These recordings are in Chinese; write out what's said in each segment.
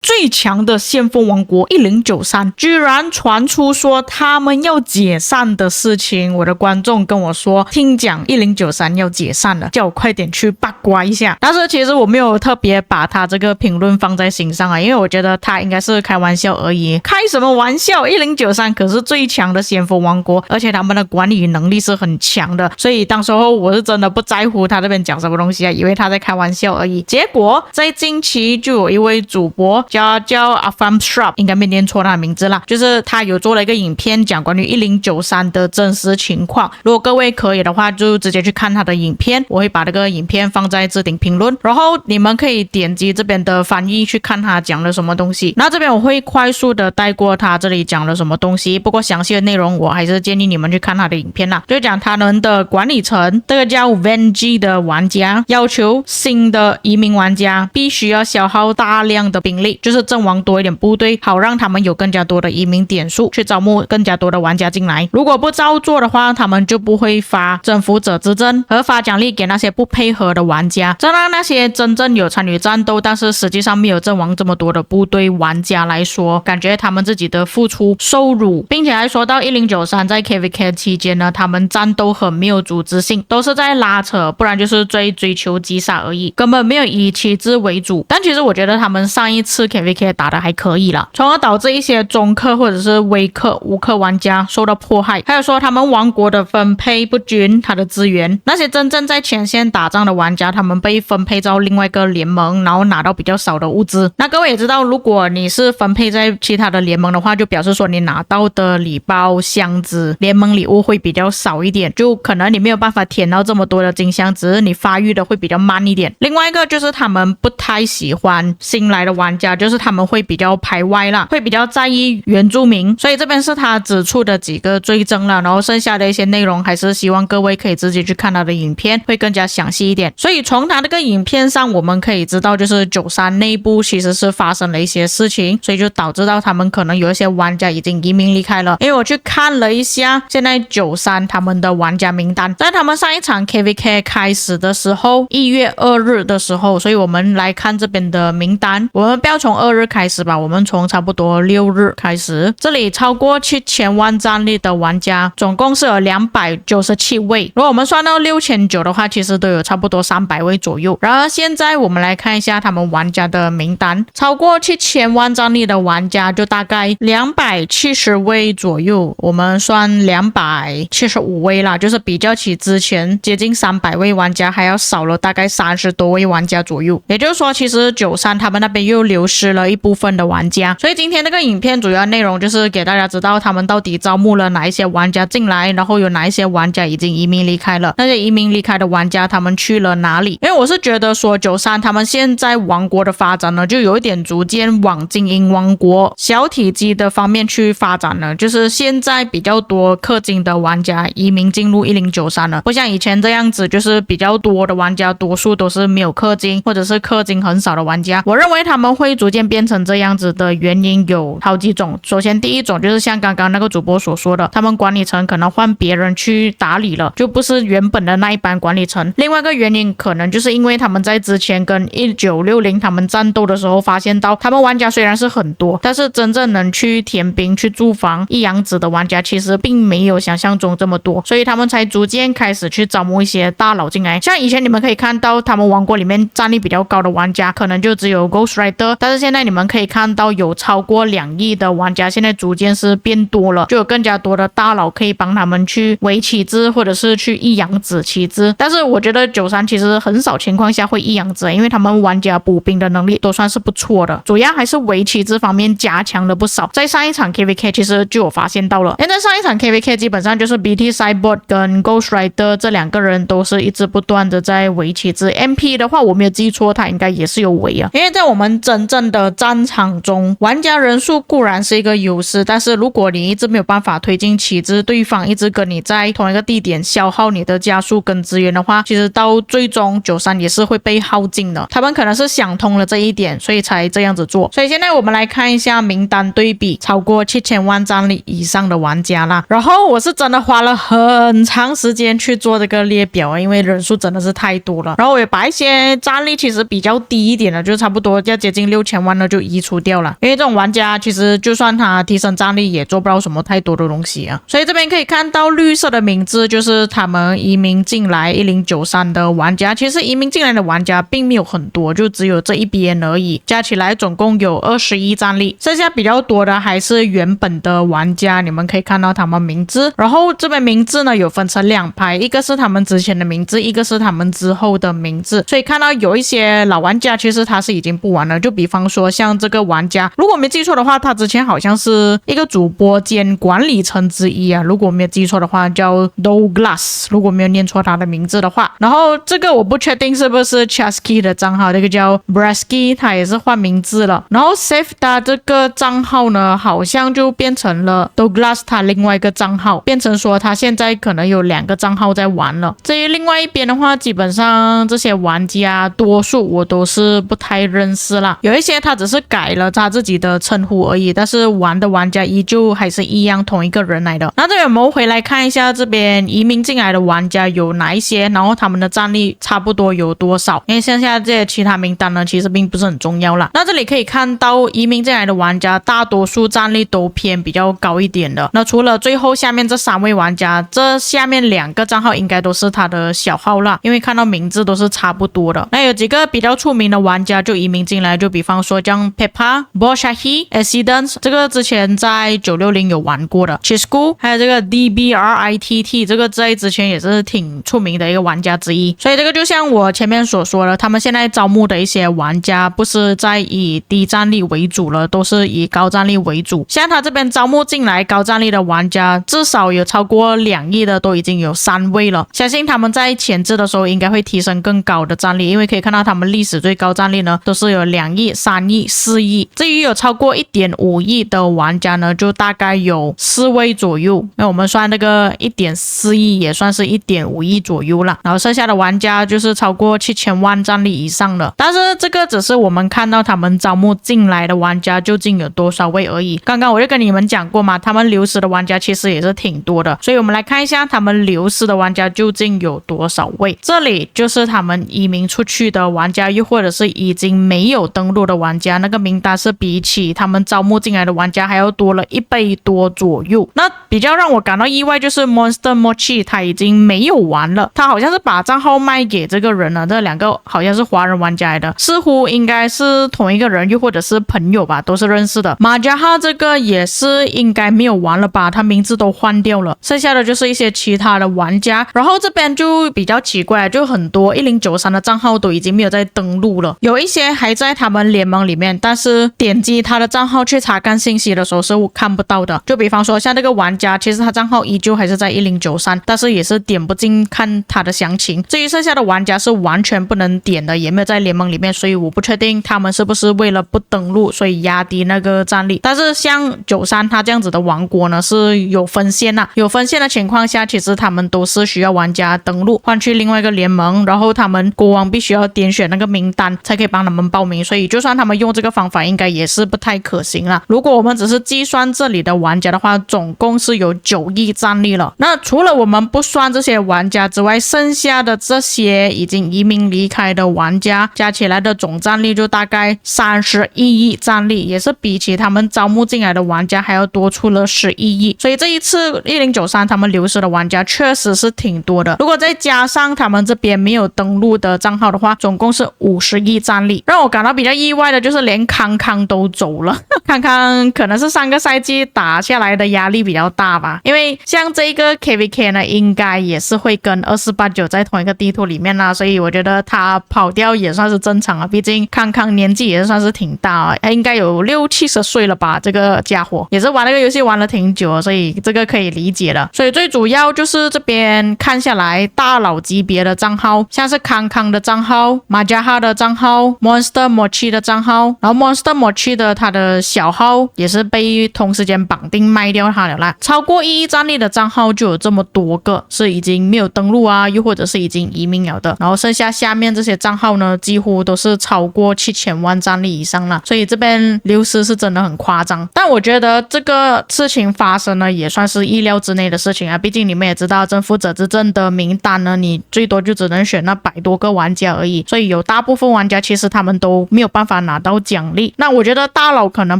最强的先锋王国1093居然传出说他们要解散的事情，我的观众跟我说听讲1093要解散了，叫我快点去八卦一下。但是其实我没有特别把他这个评论放在心上啊，因为我觉得他应该是开玩笑而已。开什么玩笑，1093可是最强的先锋王国，而且他们的管理能力是很强的，所以当时候我是真的不在乎他这边讲什么东西啊，以为他在开玩笑而已。结果在近期就有一位主播叫 Afam Shrub， 应该没念错他的名字啦，就是他有做了一个影片讲关于1093的真实情况。如果各位可以的话，就直接去看他的影片，我会把这个影片放在置顶评论，然后你们可以点击这边的翻译去看他讲了什么东西。那这边我会快速的带过他这里讲了什么东西，不过详细的内容我还是建议你们去看他的影片啦。就讲他们的管理层，这个叫 Vengi 的玩家要求新的移民玩家必须要消耗大量的兵力，就是阵亡多一点部队，好让他们有更加多的移民点数去招募更加多的玩家进来。如果不照做的话，他们就不会发征服者之证和发奖励给那些不配合的玩家，这让那些真正有参与战斗但是实际上没有阵亡这么多的部队玩家来说，感觉他们自己的付出受辱。并且还说到1093在 KVK 期间呢，他们战斗很没有组织性，都是在拉扯，不然就是追求击杀而已，根本没有以旗帜为主。但其实我觉得他们上一次 KVK 打的还可以啦，从而导致一些中氪或者是微氪、无氪玩家受到迫害。还有说他们王国的分配不均，他的资源，那些真正在前线打仗的玩家，他们被分配到另外一个联盟，然后拿到比较少的物资。那各位也知道，如果你是分配在其他的联盟的话，就表示说你拿到的礼包箱子联盟礼物会比较少一点，就可能你没有办法填到这么多的金箱，只是你发育的会比较慢一点。另外一个就是他们不太喜欢新来的玩家，就是他们会比较排外啦，会比较在意原住民，所以这边是他指出的几个罪证了，然后剩下的一些内容还是希望各位可以自己去看他的影片，会更加详细一点。所以从他这个影片上我们可以知道，就是93内部其实是发生了一些事情，所以就导致到他们可能有一些玩家已经移民离开了。因为我去看了一下现在93他们的玩家名单，在他们上一场 KVK 开始的时候1月2日的时候，所以我们来看这边的名单，我们不要从2日开始吧，我们从差不多6日开始。这里超过7000万战力的玩家总共是有297位，如果我们算到6900的话，其实都有差不多300位左右。然而现在我们来看一下他们玩家的名单，超过7000万战力的玩家就大概270位左右，我们算275位啦，就是比较起之前接近300位玩家还要少了大概30多位玩家左右。也就是说其实93他们那边又流失了一部分的玩家，所以今天这个影片主要内容就是给大家知道他们到底招募了哪一些玩家进来，然后有哪一些玩家已经移民离开了，那些移民离开的玩家他们去了哪里。因为我是觉得说93他们现在王国的发展呢，就有一点逐渐往精英王国小体积的方面去发展了，就是现在比较多氪金的玩家移民进入1093了，不像以前这样子就是比较多的玩家多数都是没有氪金或者是氪金很少的玩家。我认为他们会逐渐变成这样子的原因有好几种。首先第一种就是像刚刚那个主播所说的，他们管理层可能换别人去打理了，就不是原本的那一班管理层。另外一个原因可能就是因为他们在之前跟1960他们战斗的时候发现到，他们玩家虽然是很多，但是真正能去填兵去驻防一阳子的玩家其实并没有想象中这么多，所以他们才逐渐开始去招募一些大佬进来。像以前你们可以看到他们王国里面战力比较高的玩家可能就只有 Ghost Rider， 但是现在你们可以看到有超过2亿的玩家，现在逐渐是变多了，就有更加多的大佬可以帮他们去围旗帜或者是去一阳子旗帜。但是我觉得93其实很少情况下会一阳子，因为他们玩家补兵的能力都算是不错的，主要还是围旗帜方面加强了不少。在上一场 KVK 其实就有发现到了，因为在上一场 KVK 基本上就是 BT Cyborg 跟 Ghost Rider 这2个人都是一直不断的在围旗帜。 MP 的话我没有记错他应该也是有围啊，因为在我们真正的的战场中，玩家人数固然是一个优势，但是如果你一直没有办法推进旗帜，对方一直跟你在同一个地点消耗你的加速跟资源的话，其实到最终93也是会被耗尽的。他们可能是想通了这一点，所以才这样子做。所以现在我们来看一下名单对比超过7000万战力以上的玩家啦。然后我是真的花了很长时间去做这个列表，因为人数真的是太多了。然后我也把一些战力其实比较低一点的，就差不多要接近6000万的就移除掉了，因为这种玩家其实就算他提升战力也做不到什么太多的东西啊。所以这边可以看到绿色的名字就是他们移民进来1093的玩家，其实移民进来的玩家并没有很多，就只有这一边而已，加起来总共有21战力，剩下比较多的还是原本的玩家，你们可以看到他们名字。然后这边名字呢有分成2排，一个是他们之前的名字，一个是他们之后的名字。所以看到有一些老玩家其实他是已经不玩了，就比方说像这个玩家，如果没记错的话，他之前好像是一个主播兼管理层之一啊，如果没有记错的话叫 Douglas， 如果没有念错他的名字的话。然后这个我不确定是不是 Chasky 的账号，这个叫 Brasky， 他也是换名字了。然后 Safda 这个账号呢好像就变成了 Douglas 他另外一个账号，变成说他现在可能有2个账号在玩了。至于另外一边的话，基本上这些玩家多数我都是不太认识啦，有一些他只是改了他自己的称呼而已，但是玩的玩家依旧还是一样同一个人来的。那这边我们回来看一下这边移民进来的玩家有哪一些，然后他们的战力差不多有多少，因为剩下这些其他名单呢其实并不是很重要啦。那这里可以看到移民进来的玩家大多数战力都偏比较高一点的，那除了最后下面这3位玩家，这下面2个账号应该都是他的小号啦，因为看到名字都是差不多的。那有几个比较出名的玩家就移民进来，就比方说像 Peppa、Boshahi、Accidents， 这个之前在960有玩过的 Chisco， 还有这个 DBRITT， 这个在之前也是挺出名的一个玩家之一。所以这个就像我前面所说的，他们现在招募的一些玩家不是在以低战力为主了，都是以高战力为主。像他这边招募进来高战力的玩家至少有超过2亿的，都已经有3位了，相信他们在前置的时候应该会提升更高的战力，因为可以看到他们历史最高战力呢都是有2亿、3亿、4亿，至于有超过 1.5 亿的玩家呢就大概有4位左右，那我们算那个 1.4 亿也算是 1.5 亿左右啦。然后剩下的玩家就是超过7000万战力以上的，但是这个只是我们看到他们招募进来的玩家究竟有多少位而已。刚刚我就跟你们讲过嘛，他们流失的玩家其实也是挺多的，所以我们来看一下他们流失的玩家究竟有多少位。这里就是他们移民出去的玩家，又或者是已经没有登录的玩家，那个名单是比起他们招募进来的玩家还要多了1倍多左右。那比较让我感到意外就是 Monster Mochi 他已经没有玩了，他好像是把账号卖给这个人了，这2个好像是华人玩家来的，似乎应该是同一个人，又或者是朋友吧，都是认识的。马加哈这个也是应该没有玩了吧，他名字都换掉了，剩下的就是一些其他的玩家。然后这边就比较奇怪，就很多1093的账号都已经没有在登录了，有一些还在他们联盟里面，但是点击他的账号去查看信息的时候是看不到的。就比方说像这个玩家，其实他账号依旧还是在1093，但是也是点不进看他的详情。至于剩下的玩家是完全不能点的，也没有在联盟里面，所以我不确定他们是不是为了不登录所以压低那个战力。但是像93他这样子的王国呢是有分线啦，有分线的情况下，其实他们都是需要玩家登录换去另外一个联盟，然后他们国王必须要点选那个名单才可以帮他们报名，所以就算他们用这个方法应该也是不太可行啦。如果我们只是计算这里的玩家的话，总共是有9亿战力了。那除了我们不算这些玩家之外，剩下的这些已经移民离开的玩家加起来的总战力就大概31亿战力，也是比起他们招募进来的玩家还要多出了11亿。所以这一次1093他们流失的玩家确实是挺多的，如果再加上他们这边没有登录的账号的话，总共是50亿战力。让我感到比较意外的就是连康康都走了康康可能是3个赛季打下来的压力比较大吧，因为像这个 KVK 呢应该也是会跟2489在同一个地图里面啦，所以我觉得他跑掉也算是正常啊，毕竟康康年纪也算是挺大啊，他应该有60-70岁了吧，这个家伙也是玩那个游戏玩了挺久，所以这个可以理解了。所以最主要就是这边看下来大佬级别的账号，像是康康的账号、马加哈的账号、Monster Mochi 的账账号，然后 Monster Mochi 的他的小号也是被同时间绑定卖掉它了啦。超过1亿战力的账号就有这么多个是已经没有登录啊，又或者是已经移民了的，然后剩下下面这些账号呢，几乎都是超过7000万战力以上了，所以这边流失是真的很夸张。但我觉得这个事情发生呢，也算是意料之内的事情啊，毕竟你们也知道政府者执政的名单呢，你最多就只能选那100多个玩家而已，所以有大部分玩家其实他们都没有办法拿到奖励。那我觉得大佬可能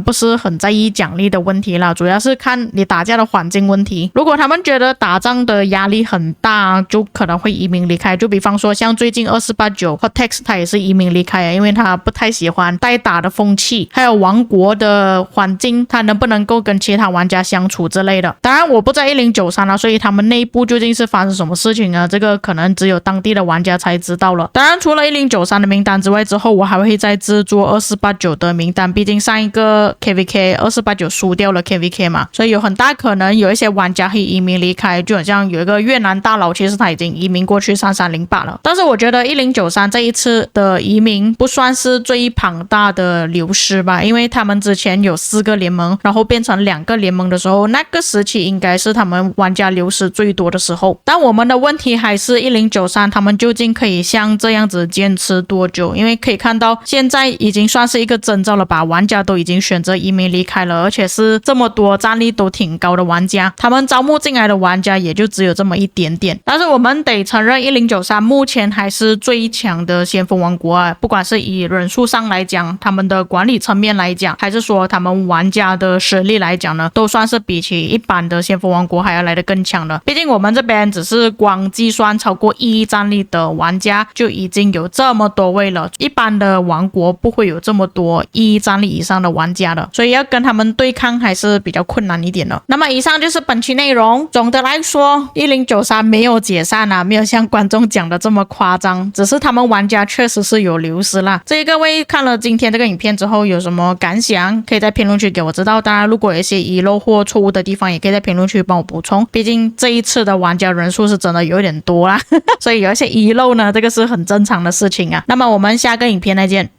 不是很在意奖励的问题啦，主要是看你打架的环境问题。如果他们觉得打仗的压力很大，就可能会移民离开。就比方说像最近2489 Cortex 他也是移民离开，因为他不太喜欢代打的风气，还有王国的环境，他能不能够跟其他玩家相处之类的。当然我不在1093啦，所以他们内部究竟是发生什么事情呢？这个可能只有当地的玩家才知道了。当然除了1093的名单之外，之后我还会再制作2489的名单，毕竟上一个 KVK 2489输掉了 KVK 嘛，所以有很大可能有一些玩家会移民离开，就好像有一个越南大佬，其实他已经移民过去3308了。但是我觉得1093这一次的移民不算是最庞大的流失吧，因为他们之前有4个联盟，然后变成2个联盟的时候，那个时期应该是他们玩家流失最多的时候。但我们的问题还是1093他们究竟可以像这样子坚持多久？因为可以看到现在已经算是一个征兆了吧，玩家都已经选择移民离开了，而且是这么多战力都挺高的玩家，他们招募进来的玩家也就只有这么一点点。但是我们得承认1093目前还是最强的先锋王国啊，不管是以人数上来讲，他们的管理层面来讲，还是说他们玩家的实力来讲呢，都算是比起一般的先锋王国还要来得更强的。毕竟我们这边只是光计算超过1亿战力的玩家就已经有这么多位了，一般的王国不会有这么多1亿战力以上的玩家的，所以要跟他们对抗还是比较困难一点的。那么以上就是本期内容。总的来说1093没有解散啊，没有像观众讲的这么夸张，只是他们玩家确实是有流失啦。至于各位看了今天这个影片之后有什么感想，可以在评论区给我知道。当然如果有一些遗漏或错误的地方，也可以在评论区帮我补充，毕竟这一次的玩家人数是真的有点多啦所以有一些遗漏呢，这个是很正常的事情啊。那么我们下个影片再见。